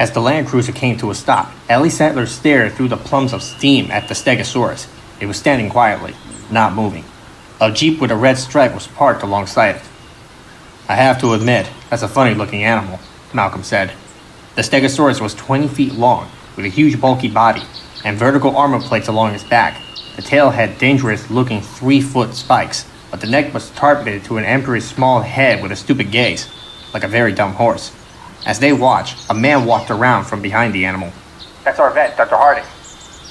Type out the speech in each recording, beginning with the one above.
As the Land Cruiser came to a stop, Ellie Sattler stared through the plumes of steam at the Stegosaurus. It was standing quietly, not moving. A jeep with a red stripe was parked alongside it. "I have to admit, that's a funny-looking animal," Malcolm said. The Stegosaurus was 20 feet long, with a huge bulky body, and vertical armor plates along its back. The tail had dangerous-looking 3-foot spikes, but the neck was targeted to an emperor's small head with a stupid gaze, like a very dumb horse. As they watched, a man walked around from behind the animal. "That's our vet, Dr. Harding.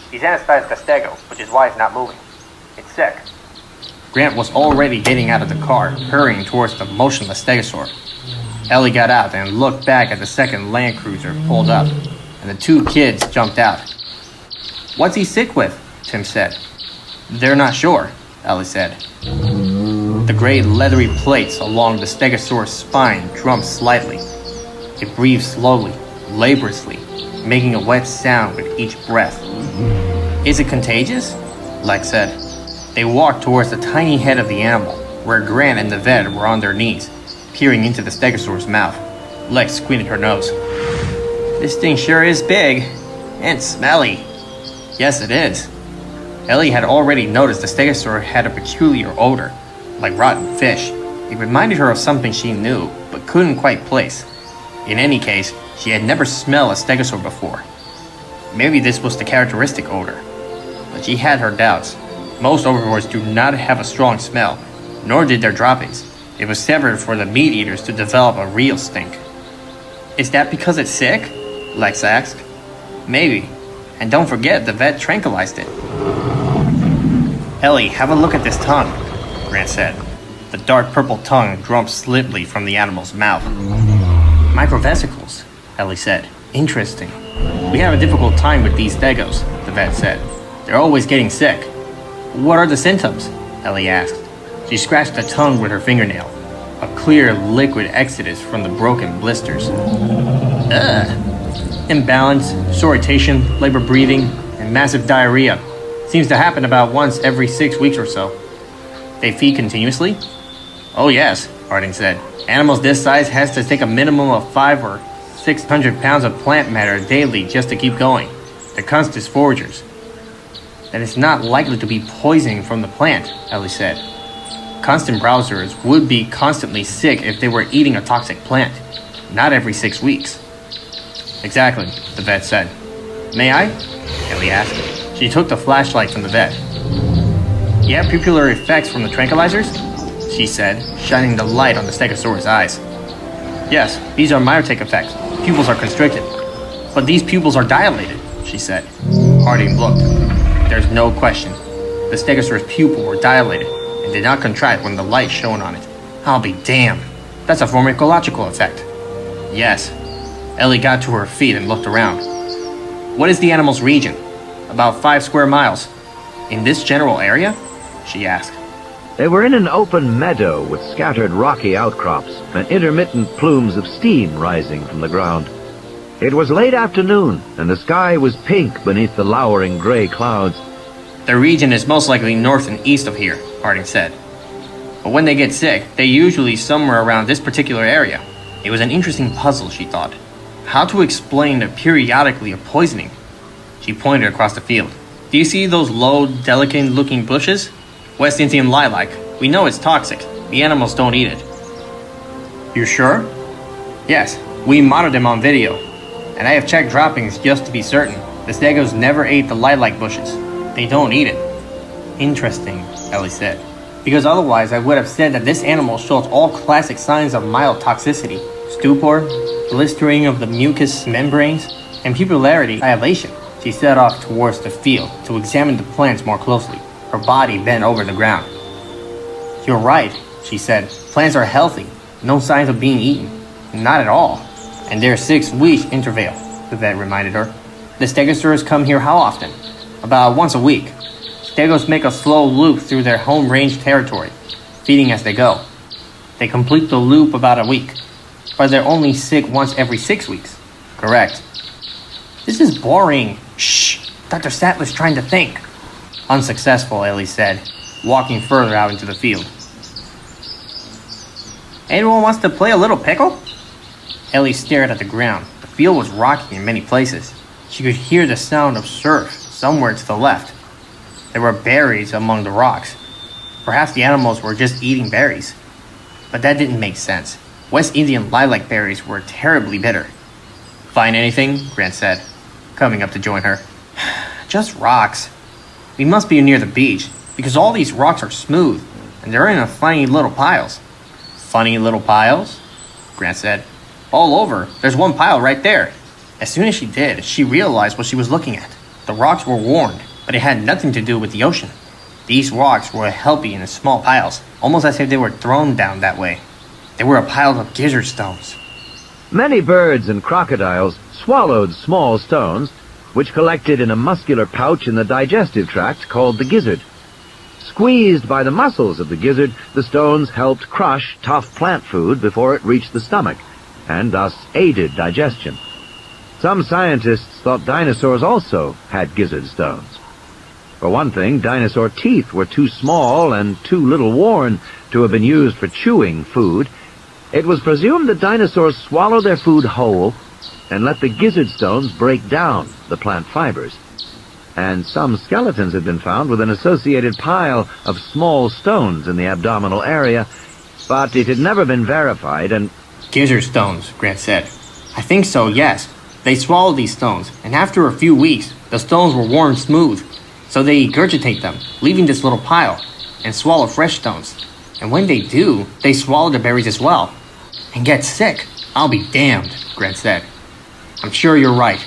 He's anesthetized the stego, which is why it's not moving. It's sick." Grant was already getting out of the car, hurrying towards the motionless stegosaur. Ellie got out and looked back at the second Land Cruiser pulled up, and the two kids jumped out. "What's he sick with?" Tim said. "They're not sure," Ellie said. The gray leathery plates along the stegosaur's spine drummed slightly. It breathed slowly, laboriously, making a wet sound with each breath. "Is it contagious?" Lex said. They walked towards the tiny head of the animal, where Grant and the vet were on their knees, peering into the stegosaur's mouth. Lex squinted her nose. "This thing sure is big. And smelly." "Yes, it is." Ellie had already noticed the stegosaur had a peculiar odor, like rotten fish. It reminded her of something she knew, but couldn't quite place. In any case, she had never smelled a stegosaur before. Maybe this was the characteristic odor. But she had her doubts. Most herbivores do not have a strong smell, nor did their droppings. It was severed for the meat eaters to develop a real stink. "Is that because it's sick?" Lex asked. "Maybe. And don't forget the vet tranquilized it." "Ellie, have a look at this tongue," Grant said. The dark purple tongue dropped slowly from the animal's mouth. "Microvesicles," Ellie said. "Interesting. We have a difficult time with these stegos," the vet said. "They're always getting sick." "What are the symptoms?" Ellie asked. She scratched the tongue with her fingernail. A clear liquid exodus from the broken blisters. "Ugh. Imbalance, disorientation, labor breathing, and massive diarrhea. Seems to happen about once every 6 weeks or so." "They feed continuously?" "Oh yes," Harding said. "Animals this size has to take a minimum of 500 or 600 pounds of plant matter daily just to keep going. They're constant foragers." "That it's not likely to be poisoning from the plant," Ellie said. "Constant browsers would be constantly sick if they were eating a toxic plant, not every 6 weeks." "Exactly," the vet said. "May I?" Ellie asked. She took the flashlight from the vet. "You have pupillary effects from the tranquilizers?" she said, shining the light on the Stegosaurus' eyes. "Yes, these are myotech effects. Pupils are constricted." "But these pupils are dilated," she said. Harding looked. There's no question. The Stegosaurus' pupils were dilated and did not contract when the light shone on it. "I'll be damned. That's a pharmacological effect." "Yes." Ellie got to her feet and looked around. "What is the animal's region?" "About 5 square miles." "In this general area?" she asked. They were in an open meadow with scattered rocky outcrops and intermittent plumes of steam rising from the ground. It was late afternoon, and the sky was pink beneath the lowering gray clouds. "The region is most likely north and east of here," Harding said. "But when they get sick, they're usually somewhere around this particular area." It was an interesting puzzle, she thought. How to explain the periodically of poisoning? She pointed across the field. "Do you see those low, delicate-looking bushes? West Indian lilac. We know it's toxic. The animals don't eat it." "You sure?" "Yes, we monitored them on video. And I have checked droppings just to be certain. The stegos never ate the lilac bushes. They don't eat it." "Interesting," Ellie said. "Because otherwise I would have said that this animal shows all classic signs of mild toxicity. Stupor, blistering of the mucous membranes, and pupillary dilation." She set off towards the field to examine the plants more closely, her body bent over the ground. "You're right," she said. "Plants are healthy. No signs of being eaten. Not at all. And they're 6-week interval," the vet reminded her. "The stegosaurs come here how often?" "About once a week. Stegos make a slow loop through their home range territory, feeding as they go. They complete the loop about a week, but they're only sick once every 6 weeks." "Correct." "This is boring." "Shh! Dr. Sattler's trying to think." Unsuccessful, Ellie said, walking further out into the field. "Anyone wants to play a little pickle?" Ellie stared at the ground. The field was rocky in many places. She could hear the sound of surf somewhere to the left. There were berries among the rocks. Perhaps the animals were just eating berries. But that didn't make sense. West Indian lilac berries were terribly bitter. Find anything? Grant said, coming up to join her. Just rocks. We must be near the beach, because all these rocks are smooth, and they're in a funny little piles. Funny little piles? Grant said. All over. There's one pile right there. As soon as she did, she realized what she was looking at. The rocks were worn, but it had nothing to do with the ocean. These rocks were healthy in small piles, almost as if they were thrown down that way. They were a pile of gizzard stones. Many birds and crocodiles swallowed small stones, which collected in a muscular pouch in the digestive tract called the gizzard. Squeezed by the muscles of the gizzard, the stones helped crush tough plant food before it reached the stomach, and thus aided digestion. Some scientists thought dinosaurs also had gizzard stones. For one thing, dinosaur teeth were too small and too little worn to have been used for chewing food. It was presumed that dinosaurs swallowed their food whole and let the gizzard stones break down the plant fibers. And some skeletons had been found with an associated pile of small stones in the abdominal area, but it had never been verified and... Gizzard stones, Grant said. I think so, yes. They swallowed these stones, and after a few weeks, the stones were worn smooth. So they regurgitate them, leaving this little pile, and swallow fresh stones. And when they do, they swallow the berries as well. And get sick. I'll be damned, Grant said. I'm sure you're right.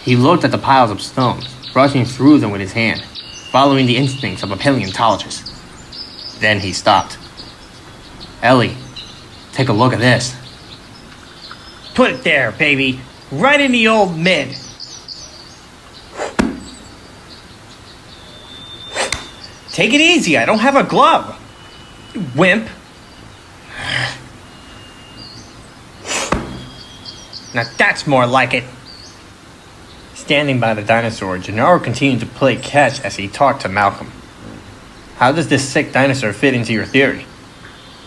He looked at the piles of stones, brushing through them with his hand, following the instincts of a paleontologist. Then he stopped. Ellie, take a look at this. Put it there, baby. Right in the old mid. Take it easy, I don't have a glove. You wimp. Now that's more like it. Standing by the dinosaur, Gennaro continued to play catch as he talked to Malcolm. How does this sick dinosaur fit into your theory?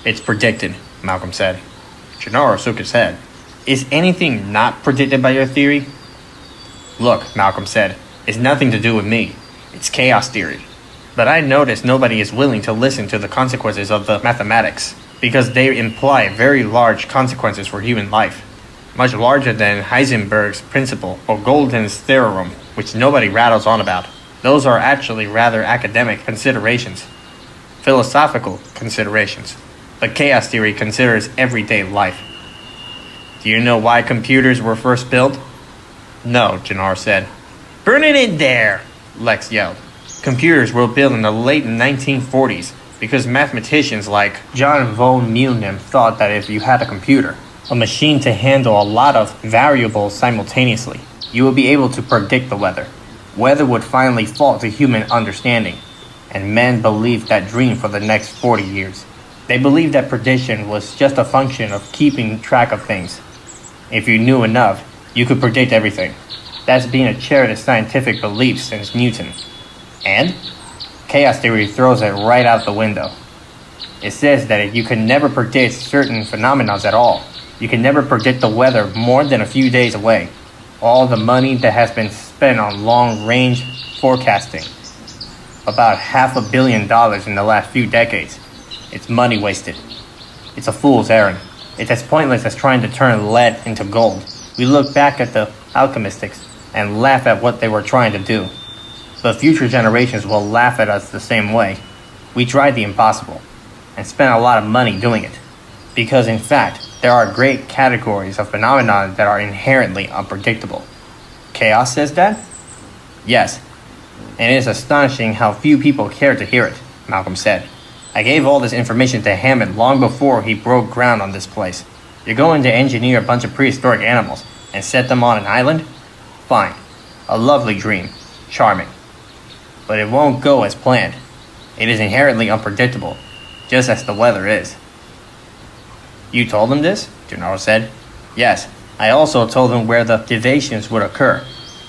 It's predicted, Malcolm said. Gennaro shook his head. Is anything not predicted by your theory? Look, Malcolm said, it's nothing to do with me. It's chaos theory. But I notice nobody is willing to listen to the consequences of the mathematics, because they imply very large consequences for human life, much larger than Heisenberg's principle or Golden's theorem, which nobody rattles on about. Those are actually rather academic considerations, philosophical considerations. But chaos theory considers everyday life. Do you know why computers were first built? No, Gennaro said. Burn it in there, Lex yelled. Computers were built in the late 1940s because mathematicians like John von Neumann thought that if you had a computer, a machine to handle a lot of variables simultaneously, you would be able to predict the weather. Weather would finally fall to human understanding, and men believed that dream for the next 40 years. They believed that prediction was just a function of keeping track of things. If you knew enough, you could predict everything. That's been a cherished scientific belief since Newton. And chaos theory throws it right out the window. It says that you can never predict certain phenomena at all. You can never predict the weather more than a few days away. All the money that has been spent on long-range forecasting, about $500 million in the last few decades, it's money wasted. It's a fool's errand. It's as pointless as trying to turn lead into gold. We look back at the alchemists and laugh at what they were trying to do. But future generations will laugh at us the same way. We tried the impossible and spent a lot of money doing it. Because in fact, there are great categories of phenomena that are inherently unpredictable. Chaos says that? Yes. And it is astonishing how few people care to hear it, Malcolm said. I gave all this information to Hammond long before he broke ground on this place. You're going to engineer a bunch of prehistoric animals and set them on an island? Fine. A lovely dream. Charming. But it won't go as planned. It is inherently unpredictable, just as the weather is. You told him this? Gennaro said. Yes. I also told him where the deviations would occur.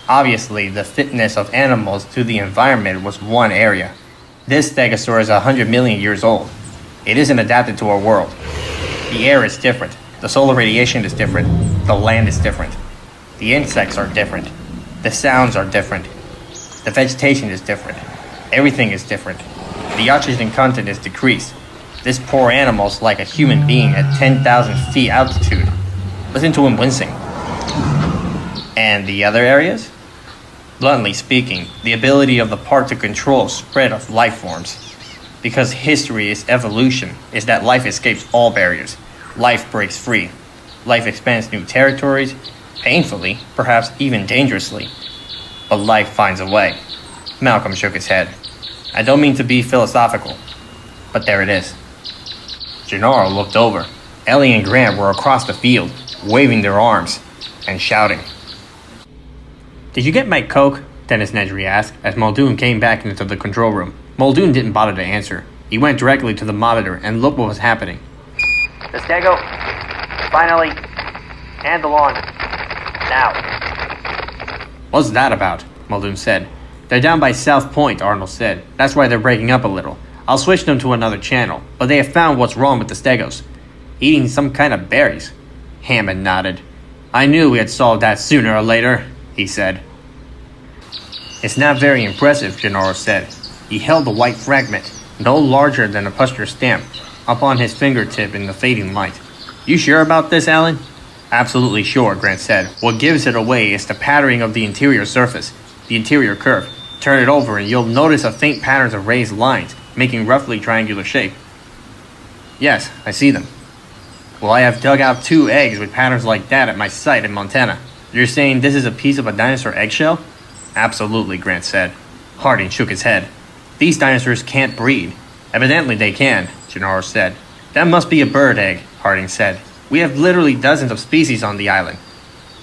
Obviously, the fitness of animals to the environment was one area. This stegosaur is 100 million years old. It isn't adapted to our world. The air is different. The solar radiation is different. The land is different. The insects are different. The sounds are different. The vegetation is different. Everything is different. The oxygen content is decreased. This poor animal's like a human being at 10,000 feet altitude. Listen to him wincing. And the other areas? Bluntly speaking, the ability of the park to control spread of life forms. Because history is evolution, is that life escapes all barriers. Life breaks free. Life expands new territories, painfully, perhaps even dangerously. But life finds a way. Malcolm shook his head. I don't mean to be philosophical, but there it is. Gennaro looked over. Ellie and Grant were across the field, waving their arms and shouting. Did you get my Coke? Dennis Nedry asked as Muldoon came back into the control room. Muldoon didn't bother to answer. He went directly to the monitor and looked what was happening. The Stego, finally, handle on. Now. What's that about? Muldoon said. They're down by South Point, Arnold said. That's why they're breaking up a little. I'll switch them to another channel, but they have found what's wrong with the Stegos. Eating some kind of berries. Hammond nodded. I knew we had solved that sooner or later, he said. It's not very impressive, Gennaro said. He held a white fragment, no larger than a postage stamp, up on his fingertip in the fading light. You sure about this, Alan? Absolutely sure, Grant said. What gives it away is the patterning of the interior surface, the interior curve. Turn it over and you'll notice a faint patterns of raised lines, making roughly triangular shape. Yes, I see them. Well, I have dug out 2 eggs with patterns like that at my site in Montana. You're saying this is a piece of a dinosaur eggshell? Absolutely, Grant said. Harding shook his head. These dinosaurs can't breed. Evidently they can, Gennaro said. That must be a bird egg, Harding said. We have literally dozens of species on the island.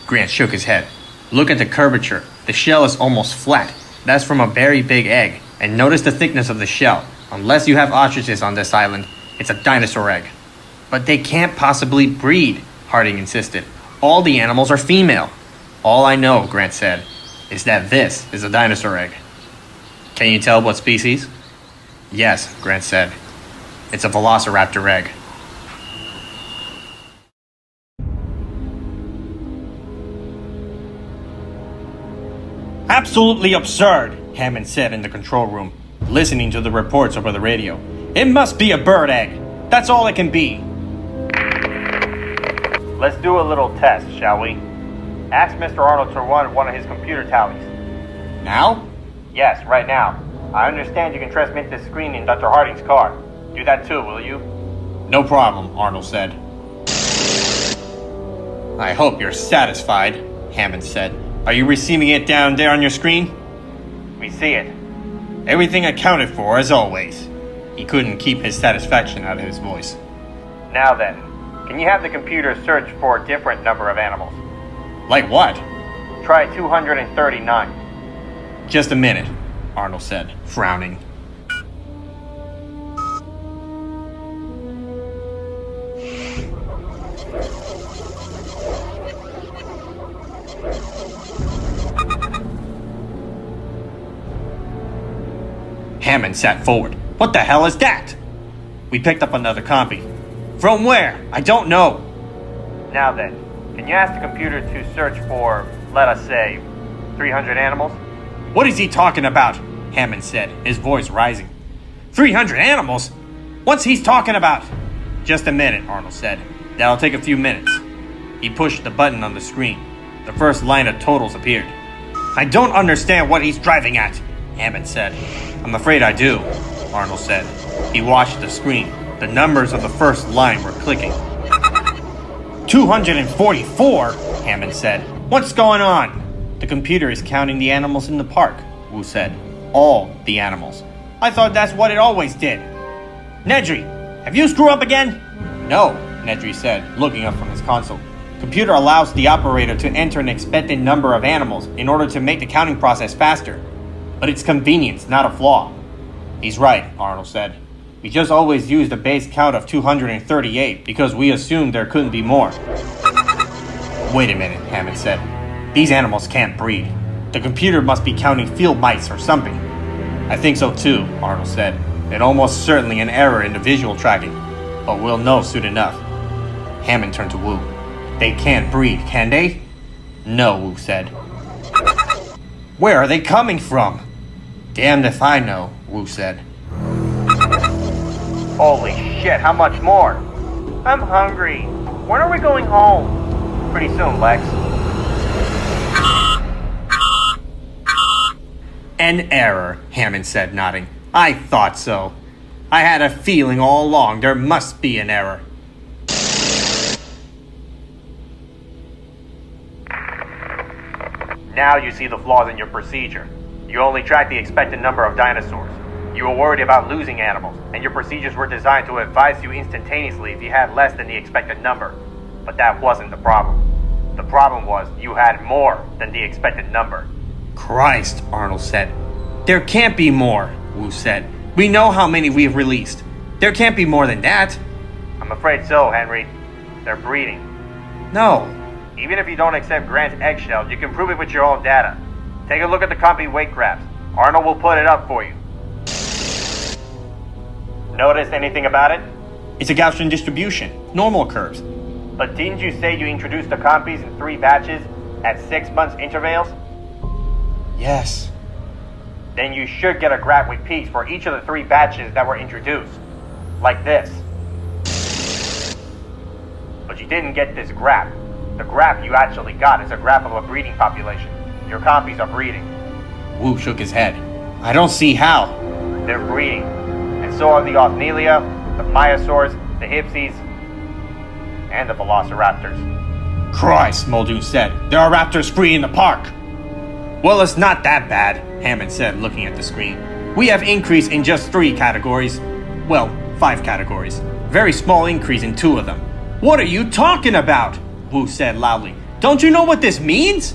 Grant shook his head. Look at the curvature. The shell is almost flat. That's from a very big egg. And notice the thickness of the shell. Unless you have ostriches on this island, it's a dinosaur egg. But they can't possibly breed, Harding insisted. All the animals are female. All I know, Grant said, is that this is a dinosaur egg. Can you tell what species? Yes, Grant said. It's a velociraptor egg. Absolutely absurd, Hammond said in the control room, listening to the reports over the radio. It must be a bird egg. That's all it can be. Let's do a little test, shall we? Ask Mr. Arnold to run one of his computer tallies. Now? Yes, right now. I understand you can transmit this screen in Dr. Harding's car. Do that too, will you? No problem, Arnold said. I hope you're satisfied, Hammond said. Are you receiving it down there on your screen? We see it. Everything accounted for, as always. He couldn't keep his satisfaction out of his voice. Now then, can you have the computer search for a different number of animals? Like what? Try 239. Just a minute, Arnold said, frowning. Hammond sat forward. What the hell is that? We picked up another copy. From where? I don't know. Now then, can you ask the computer to search for, let us say, 300 animals? What is he talking about? Hammond said, his voice rising. 300 animals? What's he talking about? Just a minute, Arnold said. That'll take a few minutes. He pushed the button on the screen. The first line of totals appeared. I don't understand what he's driving at, Hammond said. I'm afraid I do, Arnold said. He watched the screen. The numbers of the first line were clicking. 244, Hammond said. What's going on? The computer is counting the animals in the park, Wu said. All the animals. I thought that's what it always did. Nedry, have you screwed up again? No, Nedry said, looking up from his console. Computer allows the operator to enter an expected number of animals in order to make the counting process faster. But it's convenience, not a flaw. He's right, Arnold said. We just always used a base count of 238 because we assumed there couldn't be more. Wait a minute, Hammond said. These animals can't breed. The computer must be counting field mice or something. I think so too, Arnold said. And almost certainly an error in the visual tracking. But we'll know soon enough. Hammond turned to Wu. They can't breed, can they? No, Wu said. Where are they coming from? Damned if I know, Wu said. Holy shit, how much more? I'm hungry. When are we going home? Pretty soon, Lex. An error, Hammond said, nodding. I thought so. I had a feeling all along there must be an error. Now you see the flaws in your procedure. You only track the expected number of dinosaurs. You were worried about losing animals, and your procedures were designed to advise you instantaneously if you had less than the expected number. But that wasn't the problem. The problem was you had more than the expected number. Christ, Arnold said. There can't be more, Wu said. We know how many we've released. There can't be more than that. I'm afraid so, Henry. They're breeding. No. Even if you don't accept Grant's eggshell, you can prove it with your own data. Take a look at the compy weight graphs. Arnold will put it up for you. Notice anything about it? It's a Gaussian distribution. Normal curves. But didn't you say you introduced the compies in 3 batches at 6 months intervals? Yes. Then you should get a graph with peaks for each of the 3 batches that were introduced. Like this. But you didn't get this graph. The graph you actually got is a graph of a breeding population. Your compies are breeding. Wu shook his head. I don't see how. They're breeding. And so are the Othnielia, the Myosaurs, the Hypsies, and the Velociraptors. Christ, Muldoon said. There are raptors free in the park. Well, it's not that bad, Hammond said, looking at the screen. We have increase in just 3 categories. Well, 5 categories. Very small increase in 2 of them. What are you talking about? Wu said loudly. Don't you know what this means?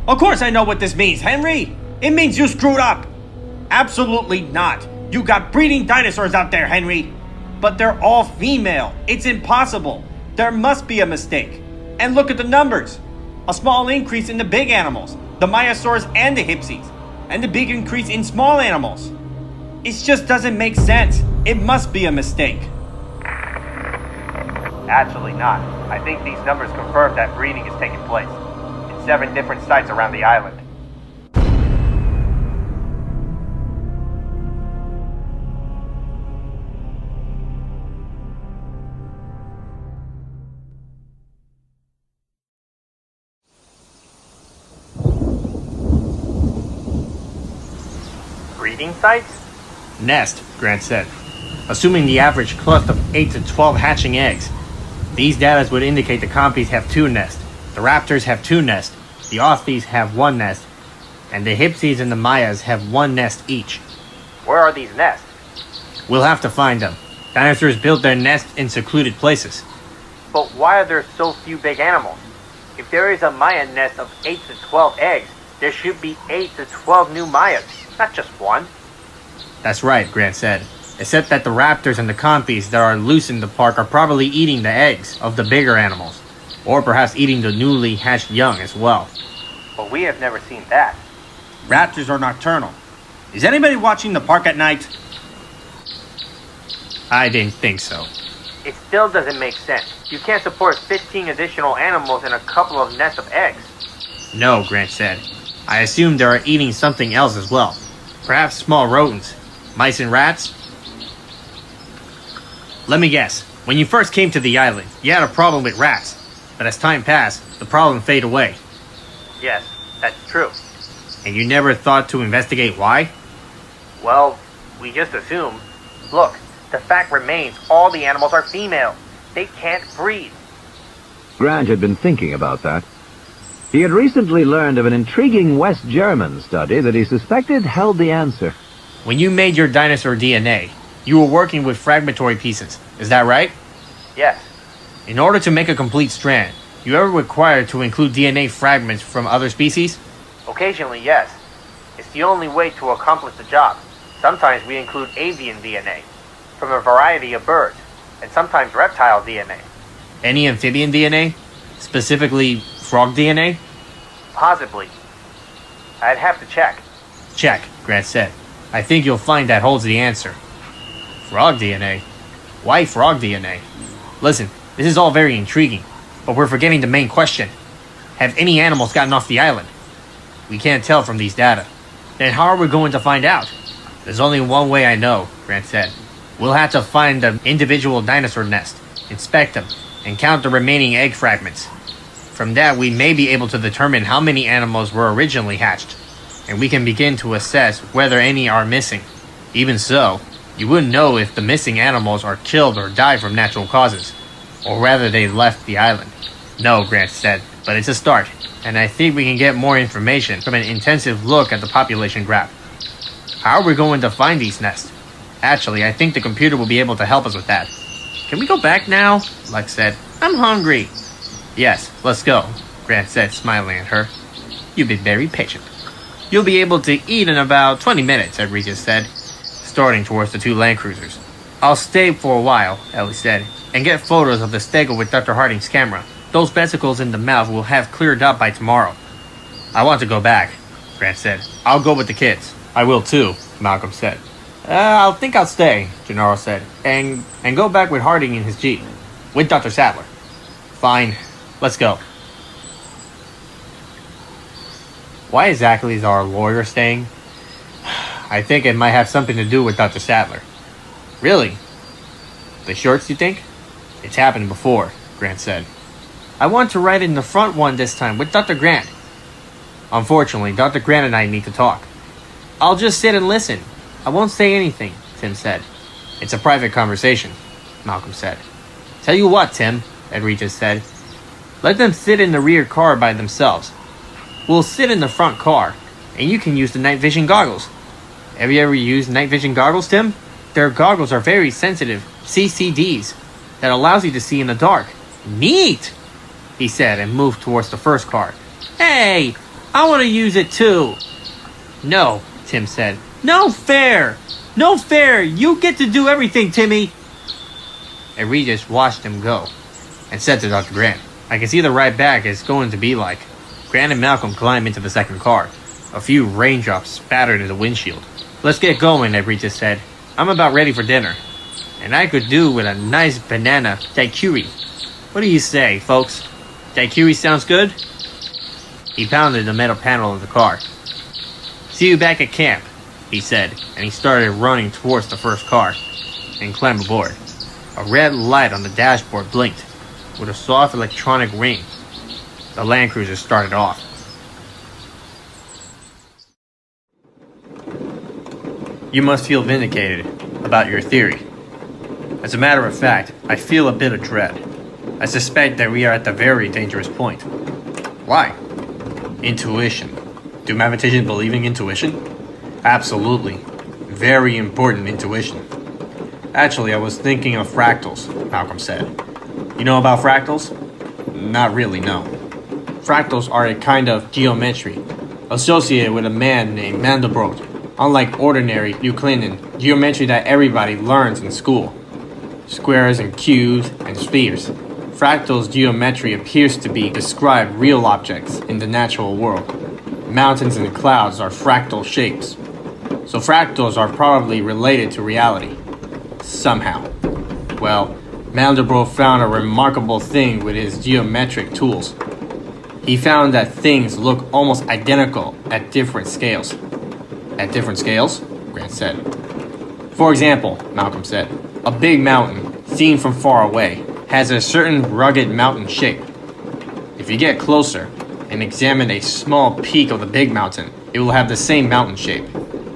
Of course I know what this means, Henry. It means you screwed up. Absolutely not. You got breeding dinosaurs out there, Henry. But they're all female. It's impossible. There must be a mistake. And look at the numbers. A small increase in the big animals, the Myosaurs and the Hypsies, and the big increase in small animals. It just doesn't make sense. It must be a mistake. Actually not. I think these numbers confirm that breeding is taking place in 7 different sites around the island. Breeding sites? Nest, Grant said. Assuming the average cluster of 8 to 12 hatching eggs. These data would indicate the compies have 2 nests, the raptors have 2 nests, the Othnies have 1 nest, and the Hypsies and the Mayas have 1 nest each. Where are these nests? We'll have to find them. Dinosaurs built their nests in secluded places. But why are there so few big animals? If there is a Maya nest of 8 to 12 eggs, there should be 8 to 12 new Mayas, not just 1. That's right, Grant said. Except that the raptors and the compies that are loose in the park are probably eating the eggs of the bigger animals. Or perhaps eating the newly hatched young as well. But we have never seen that. Raptors are nocturnal. Is anybody watching the park at night? I didn't think so. It still doesn't make sense. You can't support 15 additional animals in a couple of nests of eggs. No, Grant said. I assume they are eating something else as well. Perhaps small rodents. Mice and rats? Let me guess. When you first came to the island, you had a problem with rats. But as time passed, the problem faded away. Yes, that's true. And you never thought to investigate why? Well, we just assume. Look, the fact remains all the animals are female. They can't breed. Grant had been thinking about that. He had recently learned of an intriguing West German study that he suspected held the answer. When you made your dinosaur DNA, you were working with fragmentary pieces. Is that right? Yes. In order to make a complete strand, you ever required to include DNA fragments from other species? Occasionally, yes. It's the only way to accomplish the job. Sometimes we include avian DNA from a variety of birds, and sometimes reptile DNA. Any amphibian DNA? Specifically, frog DNA? Possibly. I'd have to check. Check, Grant said. I think you'll find that holds the answer. Frog DNA? Why frog DNA? Listen, this is all very intriguing, but we're forgetting the main question. Have any animals gotten off the island? We can't tell from these data. Then how are we going to find out? There's only one way I know, Grant said. We'll have to find the individual dinosaur nest, inspect them, and count the remaining egg fragments. From that, we may be able to determine how many animals were originally hatched, and we can begin to assess whether any are missing. Even so, you wouldn't know if the missing animals are killed or died from natural causes, or whether they left the island. No, Grant said, but it's a start, and I think we can get more information from an intensive look at the population graph. How are we going to find these nests? Actually, I think the computer will be able to help us with that. Can we go back now? Lex said. I'm hungry. Yes, let's go, Grant said, smiling at her. You've been very patient. You'll be able to eat in about 20 minutes, Regis said, starting towards the two land cruisers. I'll stay for a while, Ellie said, and get photos of the stego with Dr. Harding's camera. Those vesicles in the mouth will have cleared up by tomorrow. I want to go back, Grant said. I'll go with the kids. I will too, Malcolm said. I'll stay, Gennaro said, and go back with Harding in his jeep, with Dr. Sattler. Fine, let's go. Why exactly is our lawyer staying? I think it might have something to do with Dr. Sattler. Really? The shorts, you think? It's happened before, Grant said. I want to ride in the front one this time with Dr. Grant. Unfortunately, Dr. Grant and I need to talk. I'll just sit and listen. I won't say anything, Tim said. It's a private conversation, Malcolm said. Tell you what, Tim, Regis said. Let them sit in the rear car by themselves. We'll sit in the front car, and you can use the night vision goggles. Have you ever used night vision goggles, Tim? Their goggles are very sensitive CCDs that allows you to see in the dark. Neat, he said and moved towards the first car. Hey, I want to use it too. No, Tim said. No fair! No fair! You get to do everything, Timmy! And Regis watched him go and said to Dr. Grant, I can see the ride back is going to be like. Grant and Malcolm climbed into the second car. A few raindrops spattered in the windshield. Let's get going, Regis said. I'm about ready for dinner. And I could do with a nice banana daiquiri. What do you say, folks? Daiquiri sounds good? He pounded the metal panel of the car. See you back at camp, he said, and he started running towards the first car and climbed aboard. A red light on the dashboard blinked with a soft electronic ring. The Land Cruiser started off. You must feel vindicated about your theory. As a matter of fact, I feel a bit of dread. I suspect that we are at the very dangerous point. Why? Intuition. Do mathematicians believe in intuition? Absolutely. Very important intuition. Actually, I was thinking of fractals, Malcolm said. You know about fractals? Not really, no. Fractals are a kind of geometry associated with a man named Mandelbrot, unlike ordinary Euclidean geometry that everybody learns in school. Squares and cubes and spheres. Fractals geometry appears to be describe real objects in the natural world. Mountains and clouds are fractal shapes. So fractals are probably related to reality. Somehow. Well, Mandelbrot found a remarkable thing with his geometric tools. He found that things look almost identical at different scales. At different scales? Grant said. For example, Malcolm said, a big mountain, seen from far away, has a certain rugged mountain shape. If you get closer and examine a small peak of the big mountain, it will have the same mountain shape.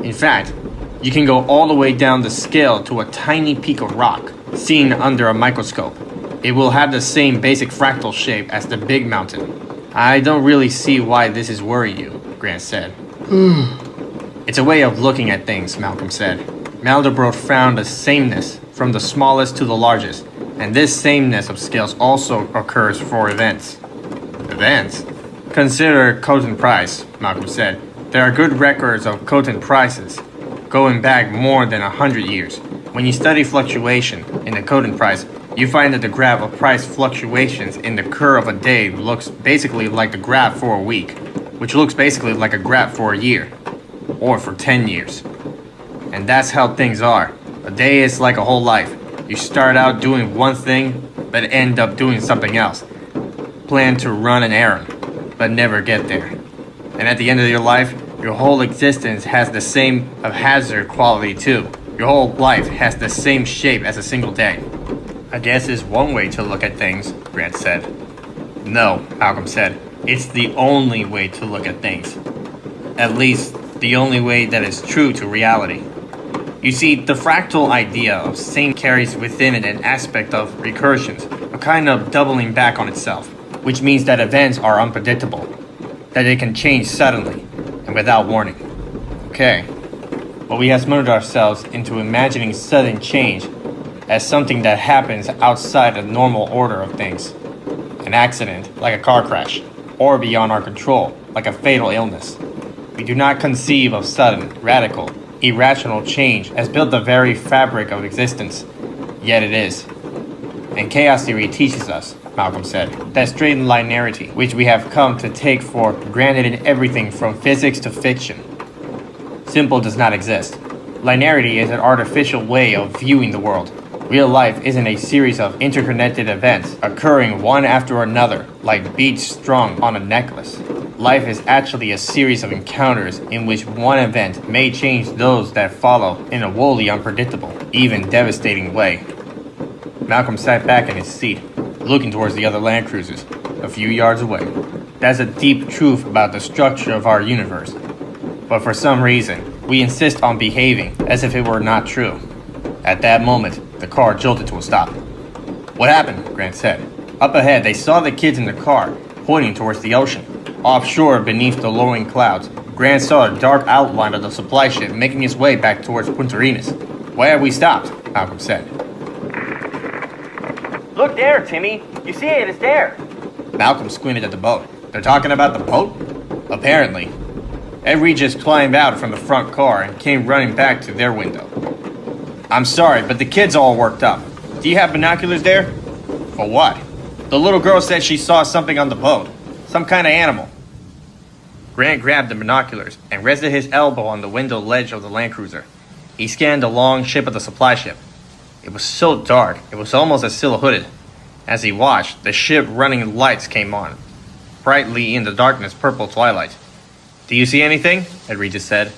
In fact, you can go all the way down the scale to a tiny peak of rock, seen under a microscope. It will have the same basic fractal shape as the big mountain. I don't really see why this is worrying you, Grant said. It's a way of looking at things, Malcolm said. Mandelbrot found a sameness from the smallest to the largest, and this sameness of scales also occurs for events. Events? Consider Crichton price, Malcolm said. There are good records of Crichton prices, going back more than 100 years. When you study fluctuation in the Crichton price, you find that the graph of price fluctuations in the curve of a day looks basically like the graph for a week, which looks basically like a graph for a year, or for 10 years. And that's how things are. A day is like a whole life. You start out doing one thing, but end up doing something else. Plan to run an errand. but never get there. And at the end of your life, your whole existence has the same haphazard quality too. Your whole life has the same shape as a single day. I guess is one way to look at things, Grant said. No, Malcolm said. It's the only way to look at things. At least, the only way that is true to reality. You see, the fractal idea of same carries within it an aspect of recursions, a kind of doubling back on itself, which means that events are unpredictable, that they can change suddenly and without warning. Okay, but we have smothered ourselves into imagining sudden change as something that happens outside the normal order of things. An accident, like a car crash, or beyond our control, like a fatal illness. We do not conceive of sudden, radical, irrational change as built the very fabric of existence, yet it is. And chaos theory teaches us, Malcolm said, that straight linearity, which we have come to take for granted in everything from physics to fiction. Simple does not exist. Linearity is an artificial way of viewing the world. Real life isn't a series of interconnected events occurring one after another, like beads strung on a necklace. Life is actually a series of encounters in which one event may change those that follow in a wholly unpredictable, even devastating way. Malcolm sat back in his seat, looking towards the other land cruisers, a few yards away. That's a deep truth about the structure of our universe. But for some reason, we insist on behaving as if it were not true. At that moment, the car jolted to a stop. What happened? Grant said. Up ahead, they saw the kids in the car, pointing towards the ocean. Offshore, beneath the lowering clouds, Grant saw a dark outline of the supply ship making its way back towards Punta Arenas. Why have we stopped? Malcolm said. Look there, Timmy. You see it, it's there. Malcolm squinted at the boat. They're talking about the boat? Apparently. Ed Regis climbed out from the front car and came running back to their window. I'm sorry, but the kid's all worked up. Do you have binoculars there? For what? The little girl said she saw something on the boat. Some kind of animal. Grant grabbed the binoculars and rested his elbow on the window ledge of the Land Cruiser. He scanned the long ship of the supply ship. It was so dark, it was almost as silhouetted. As he watched, the ship running lights came on, brightly in the darkness purple twilight. Do you see anything? Ed Regis said.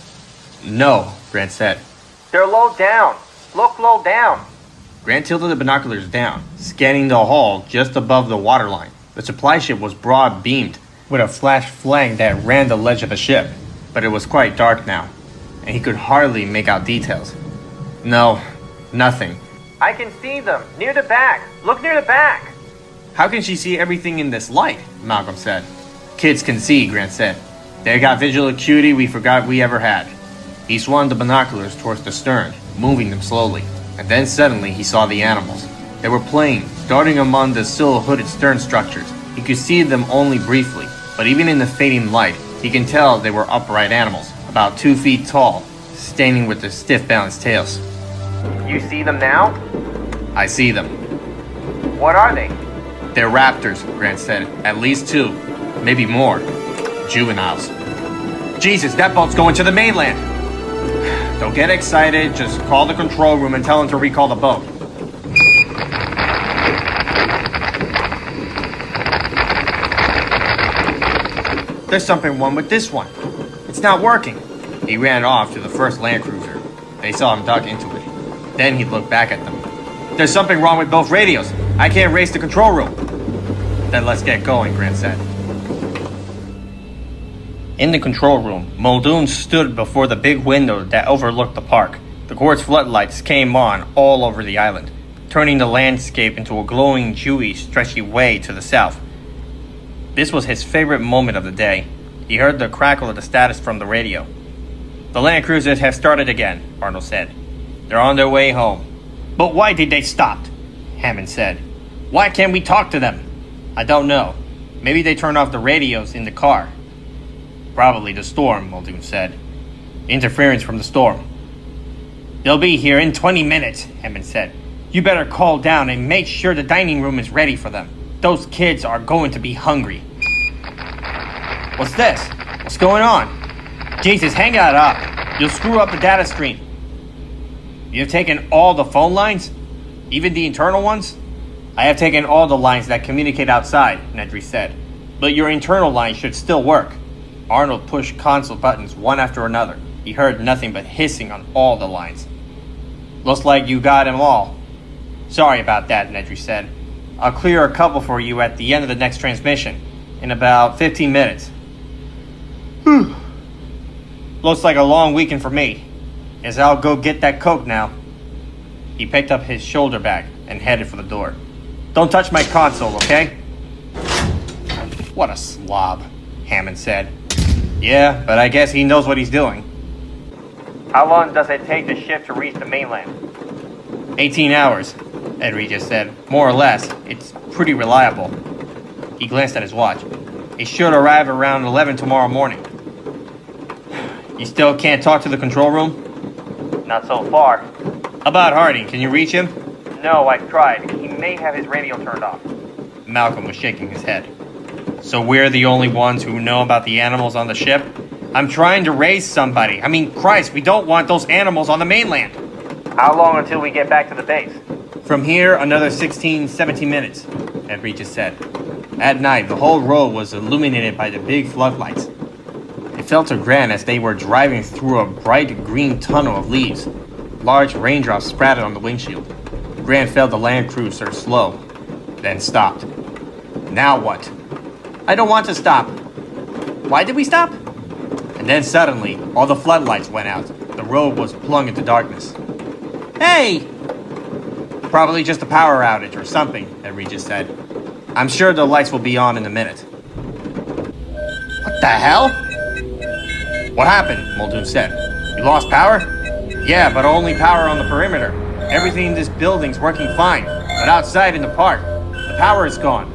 No, Grant said. They're low down. Look low down. Grant tilted the binoculars down, scanning the hull just above the waterline. The supply ship was broad-beamed, with a flash flag that ran the ledge of the ship, but it was quite dark now, and he could hardly make out details. No, nothing. I can see them, near the back. Look near the back. How can she see everything in this light? Malcolm said. Kids can see, Grant said. They got visual acuity we forgot we ever had. He swung the binoculars towards the stern, moving them slowly, and then suddenly he saw the animals. They were playing, darting among the silhouetted stern structures. He could see them only briefly, but even in the fading light, he can tell they were upright animals, about 2 feet tall, standing with their stiff balanced tails. You see them now? I see them. What are they? They're raptors, Grant said. At least 2, maybe more. Juveniles. Jesus, that boat's going to the mainland! Don't get excited, just call the control room and tell them to recall the boat. There's something wrong with this one. It's not working. He ran off to the first Land Cruiser. They saw him duck into it. Then he looked back at them. There's something wrong with both radios. I can't race the control room. Then let's get going, Grant said. In the control room, Muldoon stood before the big window that overlooked the park. The quartz floodlights came on all over the island, turning the landscape into a glowing, dewy, stretchy way to the south. This was his favorite moment of the day. He heard the crackle of the status from the radio. The land cruisers have started again, Arnold said. They're on their way home. But why did they stop? Hammond said. Why can't we talk to them? I don't know. Maybe they turned off the radios in the car. Probably the storm, Muldoon said. Interference from the storm. They'll be here in 20 minutes, Hammond said. You better call down and make sure the dining room is ready for them. Those kids are going to be hungry. What's this? What's going on? Jesus, hang that up. You'll screw up the data stream. You've taken all the phone lines? Even the internal ones? I have taken all the lines that communicate outside, Nedry said. But your internal line should still work. Arnold pushed console buttons one after another. He heard nothing but hissing on all the lines. Looks like you got them all. Sorry about that, Nedry said. I'll clear a couple for you at the end of the next transmission, in about 15 minutes. Looks like a long weekend for me. Guess I'll go get that Coke now. He picked up his shoulder bag and headed for the door. Don't touch my console, okay? What a slob, Hammond said. Yeah, but I guess he knows what he's doing. How long does it take the ship to reach the mainland? 18 hours, Edry just said. More or less. It's pretty reliable. He glanced at his watch. It should arrive around 11 tomorrow morning. You still can't talk to the control room? Not so far. About Harding, can you reach him? No, I've tried. He may have his radio turned off. Malcolm was shaking his head. So we're the only ones who know about the animals on the ship? I'm trying to raise somebody. I mean, Christ, we don't want those animals on the mainland. How long until we get back to the base? From here, another 16, 17 minutes, Edry just said. At night, the whole road was illuminated by the big floodlights. It felt to Gran as they were driving through a bright green tunnel of leaves. Large raindrops spratted on the windshield. Gran felt the Land Cruiser slow, then stopped. Now what? I don't want to stop. Why did we stop? And then suddenly, all the floodlights went out. The road was plunged into darkness. Hey! Probably just a power outage or something, Edry just said. I'm sure the lights will be on in a minute. What the hell? What happened? Muldoon said. You lost power? Yeah, but only power on the perimeter. Everything in this building's working fine, but outside in the park, the power is gone.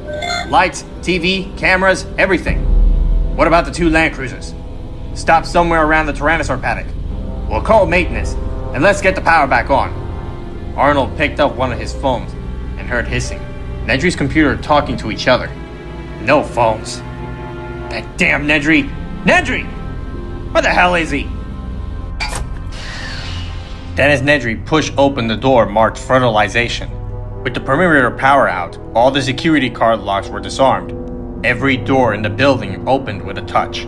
Lights, TV, cameras, everything. What about the two land cruisers? Stop somewhere around the Tyrannosaur Paddock. We'll call maintenance, and let's get the power back on. Arnold picked up one of his phones and heard hissing. Nedry's computer talking to each other. No phones. That damn Nedry! Nedry! Where the hell is he? Then as Nedry pushed open the door marked fertilization. With the perimeter power out, all the security card locks were disarmed. Every door in the building opened with a touch.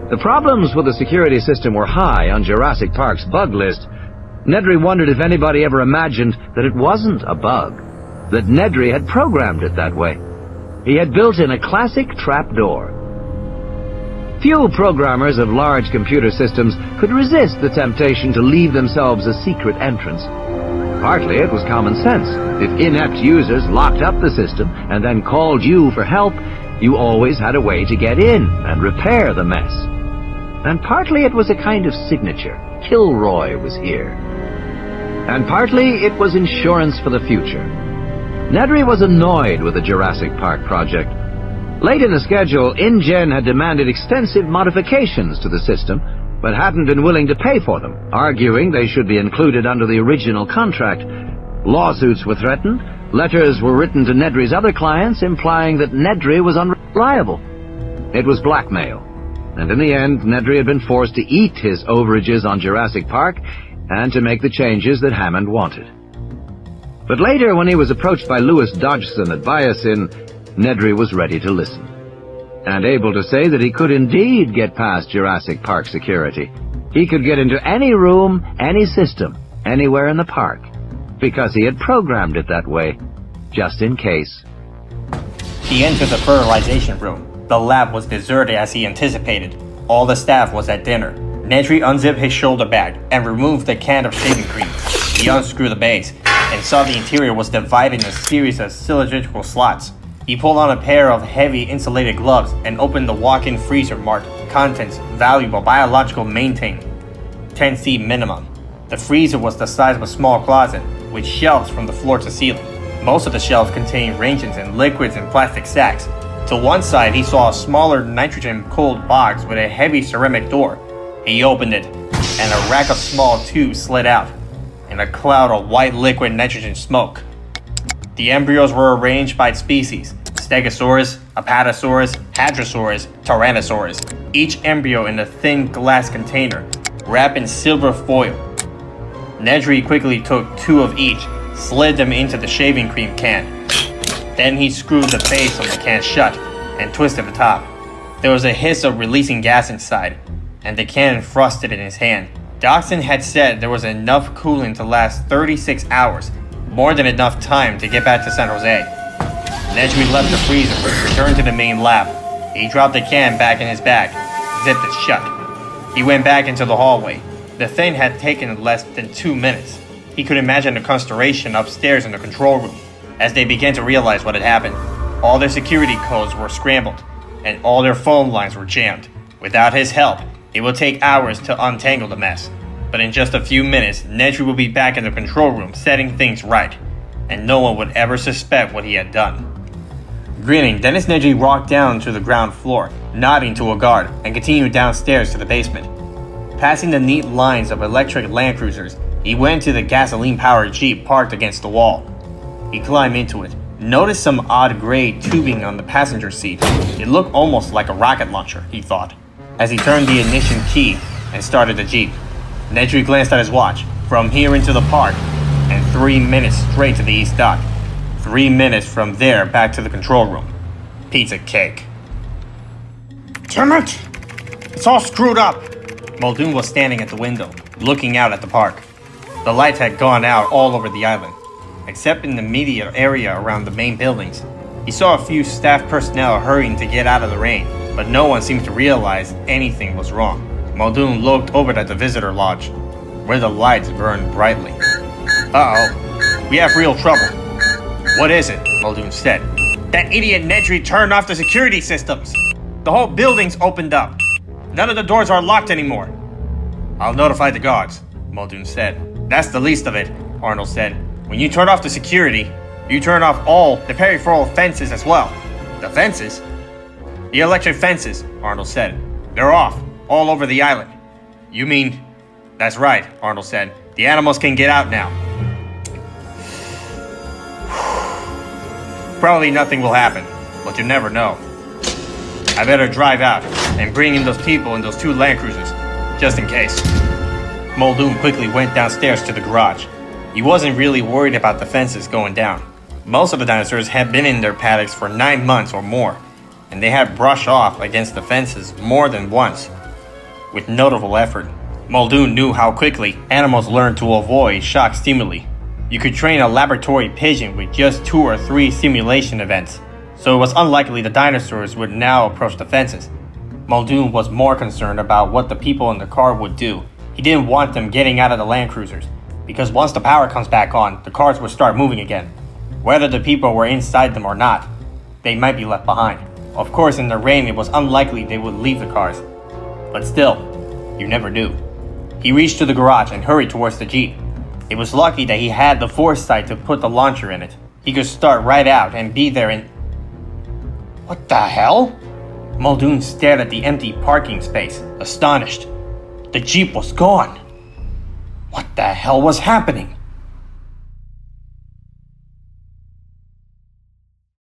The problems with the security system were high on Jurassic Park's bug list. Nedry wondered if anybody ever imagined that it wasn't a bug, that Nedry had programmed it that way. He had built in a classic trapdoor. Few programmers of large computer systems could resist the temptation to leave themselves a secret entrance. Partly it was common sense. If inept users locked up the system and then called you for help, you always had a way to get in and repair the mess. And partly it was a kind of signature. Kilroy was here. And partly it was insurance for the future. Nedry was annoyed with the Jurassic Park project. Late in the schedule, InGen had demanded extensive modifications to the system, but hadn't been willing to pay for them, arguing they should be included under the original contract. Lawsuits were threatened. Letters were written to Nedry's other clients implying that Nedry was unreliable. It was blackmail. And in the end, Nedry had been forced to eat his overages on Jurassic Park and to make the changes that Hammond wanted. But later, when he was approached by Louis Dodgson at Biosyn, Nedry was ready to listen, and able to say that he could indeed get past Jurassic Park security. He could get into any room, any system, anywhere in the park, because he had programmed it that way, just in case. He entered the fertilization room. The lab was deserted as he anticipated. All the staff was at dinner. Nedry unzipped his shoulder bag and removed the can of shaving cream. He unscrewed the base and saw the interior was divided in a series of cylindrical slots. He pulled on a pair of heavy insulated gloves and opened the walk-in freezer marked Contents Valuable Biological Maintained 10C Minimum. The freezer was the size of a small closet, with shelves from the floor to ceiling. Most of the shelves contained rations and liquids in plastic sacks. To one side, he saw a smaller nitrogen-cooled box with a heavy ceramic door. He opened it, and a rack of small tubes slid out, in a cloud of white liquid nitrogen smoke. The embryos were arranged by species: Stegosaurus, Apatosaurus, Hadrosaurus, Tyrannosaurus, each embryo in a thin glass container, wrapped in silver foil. Nedry quickly took two of each, slid them into the shaving cream can. Then he screwed the base of the can shut, and twisted the top. There was a hiss of releasing gas inside, and the cannon thrusted in his hand. Dachshund had said there was enough coolant to last 36 hours, more than enough time to get back to San Jose. Nedry left the freezer, returned to the main lab. He dropped the can back in his bag, zipped it shut. He went back into the hallway. The thing had taken less than 2 minutes. He could imagine the consternation upstairs in the control room as they began to realize what had happened. All their security codes were scrambled, and all their phone lines were jammed. Without his help, it would take hours to untangle the mess. But in just a few minutes, Nedry would be back in the control room setting things right, and no one would ever suspect what he had done. Grinning, Dennis Nedry walked down to the ground floor, nodding to a guard, and continued downstairs to the basement. Passing the neat lines of electric Land Cruisers, he went to the gasoline-powered Jeep parked against the wall. He climbed into it, noticed some odd gray tubing on the passenger seat. It looked almost like a rocket launcher, he thought, as he turned the ignition key and started the Jeep. Nedry glanced at his watch. From here into the park, and 3 minutes straight to the East Dock. 3 minutes from there back to the control room. Pizza cake. Damn it! It's all screwed up! Muldoon was standing at the window, looking out at the park. The lights had gone out all over the island, except in the immediate area around the main buildings. He saw a few staff personnel hurrying to get out of the rain, but no one seemed to realize anything was wrong. Muldoon looked over at the visitor lodge, where the lights burned brightly. Uh-oh, we have real trouble. What is it? Muldoon said. That idiot Nedry turned off the security systems. The whole building's opened up. None of the doors are locked anymore. I'll notify the guards, Muldoon said. That's the least of it, Arnold said. When you turn off the security, you turn off all the peripheral fences as well. The fences? The electric fences, Arnold said. They're off, all over the island. You mean... That's right, Arnold said. The animals can get out now. Probably nothing will happen, but you never know. I better drive out and bring in those people in those 2 Land Cruisers, just in case. Muldoon quickly went downstairs to the garage. He wasn't really worried about the fences going down. Most of the dinosaurs had been in their paddocks for 9 months or more, and they had brushed off against the fences more than once, with notable effort. Muldoon knew how quickly animals learn to avoid shock stimuli. You could train a laboratory pigeon with just 2 or 3 simulation events, so it was unlikely the dinosaurs would now approach the fences. Muldoon was more concerned about what the people in the car would do. He didn't want them getting out of the Land Cruisers, because once the power comes back on, the cars would start moving again. Whether the people were inside them or not, they might be left behind. Of course, in the rain, it was unlikely they would leave the cars. But still, you never knew. He reached to the garage and hurried towards the Jeep. It was lucky that he had the foresight to put the launcher in it. He could start right out and be there in... What the hell? Muldoon stared at the empty parking space, astonished. The Jeep was gone. What the hell was happening?